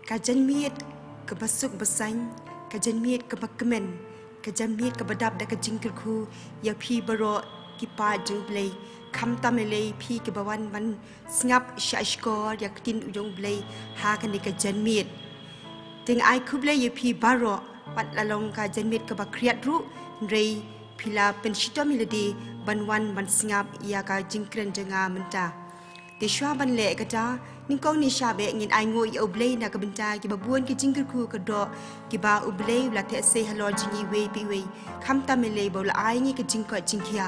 kajan miet kebasuk besang kajan miet kebakmen kajan miet kebadap dak kejingkerku ya pi baro kipa jumblei kham tamelei pi kebawan man sngap shashkor ya tin ujung blei ha kan dik kajan miet ting ai kublei ya pi baro pat lalong kajan miet kebakriat ru rei pila penshito miladi banwan ban sngap ya ka jingkren jenga menta ti shwa ban le kata ningkong ni shabe ngin ai ngoi ya oblei na ka benta ki babuan ki jingkerku ka do ki ba oblei la te se halo jingi we pi we kham tamele bol ai ngi ka jingko jingkhia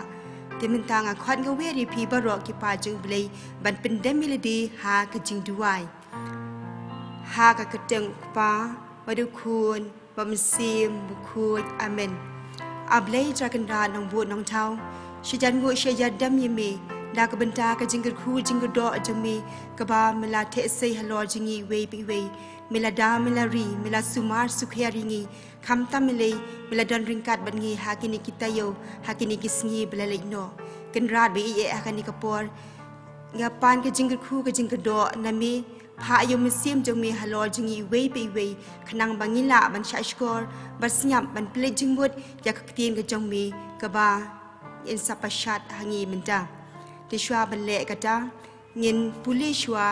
te menta nga khwan ga we ri pi baro ki pa jung blei ban pendem miladi ha ka jing duai ha ka keteng pa wadu kun bam sim bu khoi amen ablei jakanda nong bu nong thau shijan ngo shaya dam yeme da ka benta ka jingger khu jingger do ajami ka ba mela the sei halo jingi we pi we mela da mela ri mela sumar sukhya ringi kham tamile mela don ringkat ban ngi hakini kita yo hakini kisngi belalai no ken rat be e hakani ka por nga pan ka jingger khu ka jingger do nami pha yo musim jami halo jingi we pi we khnang bangila ban shashkor basnyam ban ple jingmut ya ka tin ka jongmi ka ba in sapashat hangi menta ti shwa ban le kata ngin puli shwa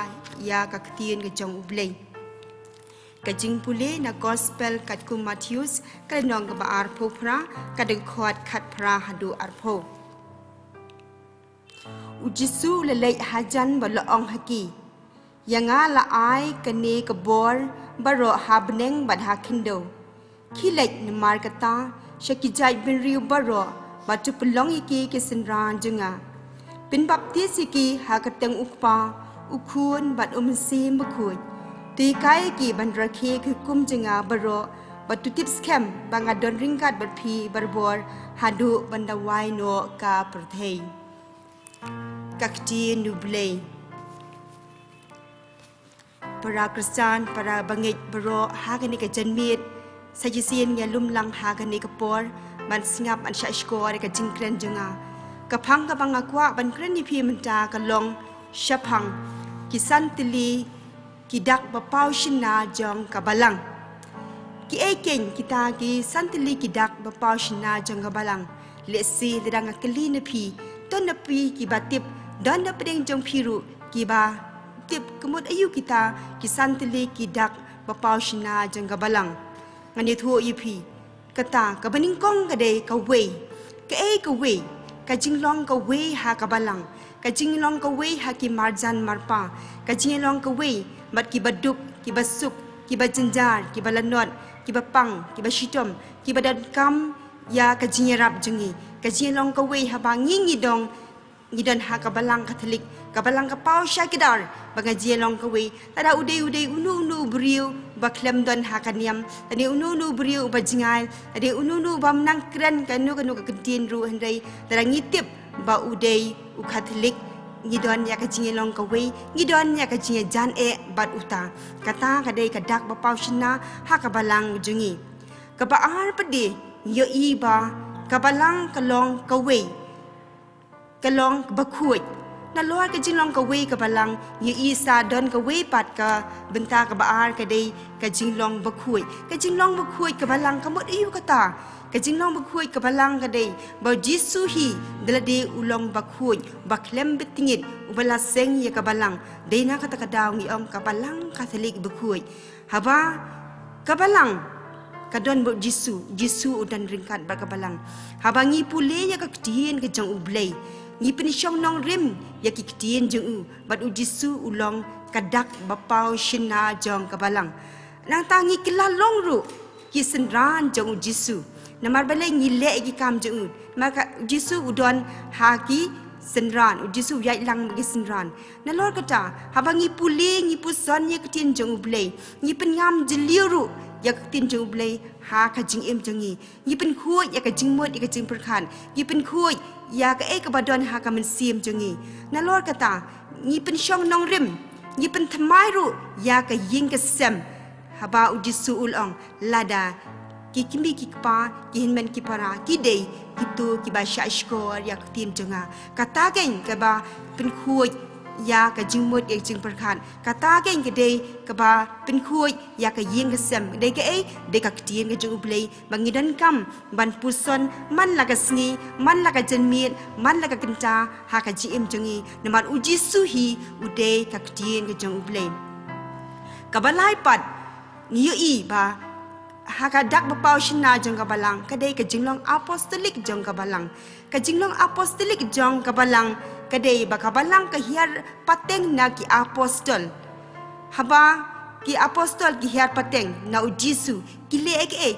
ya ka ktien ka jong ublei ka jing puli na gospel kat ku Matthews ka nong ka ba ar pho phra ka ding khot khat phra hadu ar pho ujisu le le hajan ba la ong haki yanga la ai ka ne ka bor baro habneng bad hakindo khilek ni mar kata shakijai bin riu baro batu pelong iki ke senran jenga pin baptis iki ha kateng ukpa ukun bat sim bekut ti kai ki ban rakhe ku kum jenga baro batu tips kem banga don ringkat bat phi barbor hadu banda wai no ka perthei kakti nublei para kristan para bangit baro ha kani ka janmit sajisian ya lumlang ha kani ka por ban singap an shashkor ka jingkren jenga kapang kapang akwa ban kren ni phi menta ka long shapang kisan tili kidak bapau shina jong ka balang ki eken kita ki santili kidak bapau shina jong ka balang lesi ledang akli na phi ton na pi ki batip don na pedeng jong phiru ki ba tip kemut ayu kita ki santili kidak bapau shina jong ka balang ngani thu yipi kata ka baning kong ka de ka we ka e ka we ka jinglong ka we ha ka balang ka jinglong ka we ha ki marjan marpa ka jinglong ka we mat ki baduk ki basuk ki bajenjar ki balanot ki bapang ki bashitom ki badan kam ya ka jinyarap jengi ka jinglong ka we ha bangi ngidong ngidon ha ka balang katolik ka balang ka pau syakidar banga jinglong ka we tada ude unu briu baklem don ha kaniam tadi unu briu bajingai tadi unu bam nang kren kanu ka kentin ru hendai tada ngitip ba ude u katolik ngidon ya ka jinglong ka we ngidon ya ka jing jan e bat uta kata ka dei ka dak ba pau shina ha ka balang jungi ka ba ar pedi yo i ba ka balang ka long ka we ka long ba khuit na lor ka jinglong ka we ka balang ye isa don ka we pat ka benta ka baar ka dei ka jinglong ba khui ka jinglong ba khui ka balang ka mot iu kata ka jinglong ba khui ka balang ka dei ba jisu hi dalade ulong ba khui ba klem betingit ubala seng ye ka balang dei na kata ka daw ngi om ka balang katolik ba khui haba ka balang kadon bo jisu udan ringkat ba ka balang haba ngi pule ya ka ktien ka jang ublei ni penishong nong rim ya ki ktien jeng u bat u jisu ulong kadak bapau shina jong kabalang nang tangi kilalong ru ki senran jong u jisu namar balai ngile ki kam jeng u maka jisu udon haki senran u jisu yai lang gi senran na lor kata habangi puli ngi puson ye ktien jong u blei ni penyam jeliru ya ktien jong u blei ha ka jing em jengi ni pen khuoi ya ka jing mot ya ka jing perkhan ni pen khuoi ya ka e ka badon ha ka men sim jengi na lor kata ni pen shong nong rim ni pen thamai ru ya ka ying ka sem haba u jisu ulong lada ki kimbi ki pa ki hinmen ki para ki dei ki tu ki ba sha skor ya ktien jenga kata gen ka ba pen khuoi ยากะจึงหมดเอกจึงประคันกะตาเก่งกะเดกะบาเป็นคุยยากะยิงกะเซมเดกะเอเดกะกะเตียนกะจึงอุบเลยบังงิดันกำบันปุซอนมันละกะสงีมันละกะจันเมียดมันละกะกันจาหากะจิเอ็มจึงอีนมันอุจิสุฮีอุเดกะกะเตียนกะจึงอุบเลยกะบะลายปัดนิยอีบาหากดักบะเปาชนะจงกะบาลังกะเดกะจึงลองอะปอสตอลิกจงกะบาลังกะจึงลองอะปอสตอลิกจงกะบาลังกะเดบะกะบาลังกะเฮียร์ปะเต็งนากิอะปอสตอลฮะบาki apostol ki hiar pateng na u Jesu ki le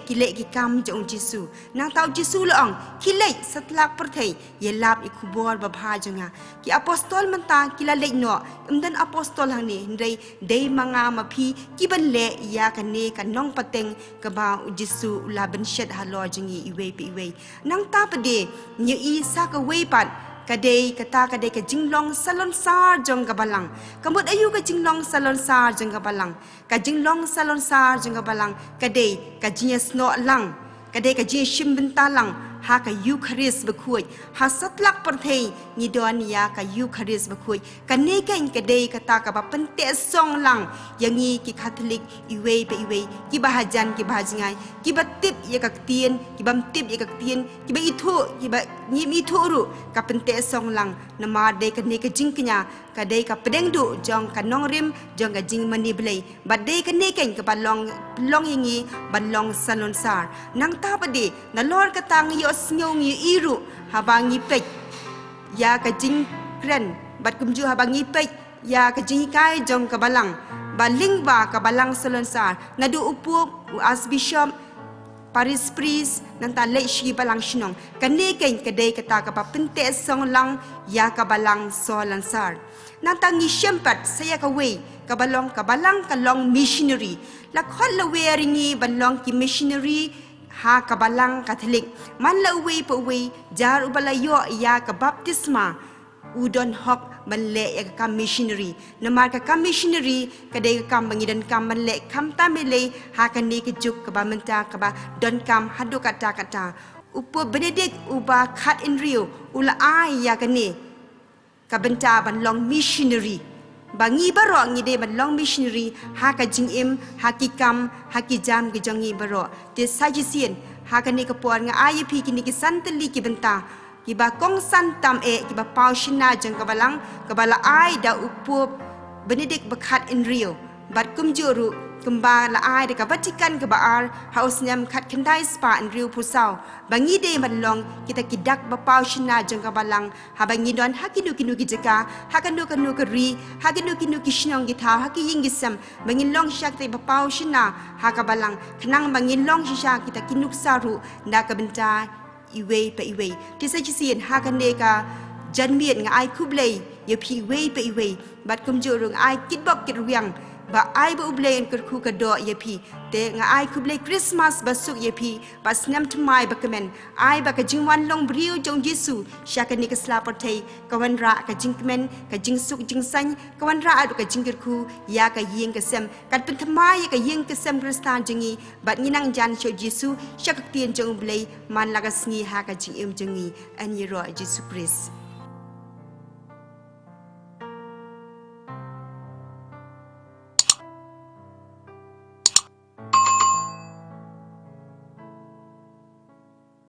ki le ki kam jong Jesu nang tau Jesu loong ki le satlak perthei ye lap i khubor ba bha jonga ki apostol man ta ki la le no imdan apostol hang ni ndai dei manga ma phi ki ban le ya ka ne ka nong pateng ka ba u Jesu la ban shed ha lo jingi i we pi we nang ta pa de nyi i sa ka we pat kadai kata kadai ka jinglong salon sar jong gabalang kamut ayu ka jinglong salon sar jong gabalang ka jinglong salon sar jong gabalang kadai ka jinya sno lang kadai ka jinya shim benta lang ha ka eucharis bekhuj ha satlak perthei ni don ya ka eucharis bekhuj ka ne ka in kadai kata ka ba pente song lang yangi ki catholic iwe pe iwe ki bahajan ki bahajngai ki batip ya ka tien ki bam tip ya ka tien ki ba ithu ki ba ni mi thu ru ka pente song lang nama de ka ne ka jingknya ka de ka pedeng du jong ka nong rim jong ka jing mani blei ba de ka ne ken ka ba long yingi ba long salon sar nang ta pa de na lor ka tang yo snyong yi iru habangi pek ya ka jing kren bat kumju habangi pek ya ka jing kai jong ka balang baling ba ka balang salon sar na du upu archbishop Paris Priest nanta le shi balang shinong kane ken kade kata ka pinte song lang ya ka balang solan sar nanta ngi shempat saya ka we ka balang ka long missionary la khol la we ringi balong ki missionary ha ka balang catholic man la we po we jar ubala yo ya ka baptisma udon hok manle ya ka missionary namar ka missionary kadai ka bangidan kam manle kam tamile ha ka ni ke juk ka ba menta ka ba don kam hadu kata upo benedict uba khat in rio ula ai ya ka ni ka benta ban long missionary bangi baro ngi de ban long missionary ha ka jing im ha ki kam ha ki jam ki jongi baro te sajisien ha ka ni ka por nga IUP ki ni ki santali ki benta kiba kong san tam kiba pau shina jeng kabalang kabala ai da upup benedict bakhat in rio bat kumjuru kumba la ai de ka Vatican ka baar house nyam khat khandai spa in rio pusau bangi de man long kita kidak ba pau shina jeng kabalang ha bangi don hakinu kinu ki jaka hakanu kanu kari hakinu kinu ki shnong gi tha haki yingisam bangi long shak te ba pau shina ha kabalang khnang bangi long shisha kita kinuk saru na ka benta iwe pe iwe tisa jisien ha kan ne ka janmiet nga ai kublei ye phi we pe iwe bat kum jurung ai kitbok kit riang ba ai ba ublei en kur khu ka do ye phi te nga ai kublei Christmas ba suk ye phi ba snam thmai ba kamen ai ba ka jingwan long briu jong Jesu sha ka ni ka sla pathei ka wan ra ka jingmen ka jing suk jing san ka wan ra adu ka jingkir khu ya ka yeng ka sem kat pen thmai ka yeng ka sem kristan jingi bat ni nang jan cho Jesu sha ka tien jong ublei man la ka sngi ha ka jing em jingi an ye ro Jesu Christ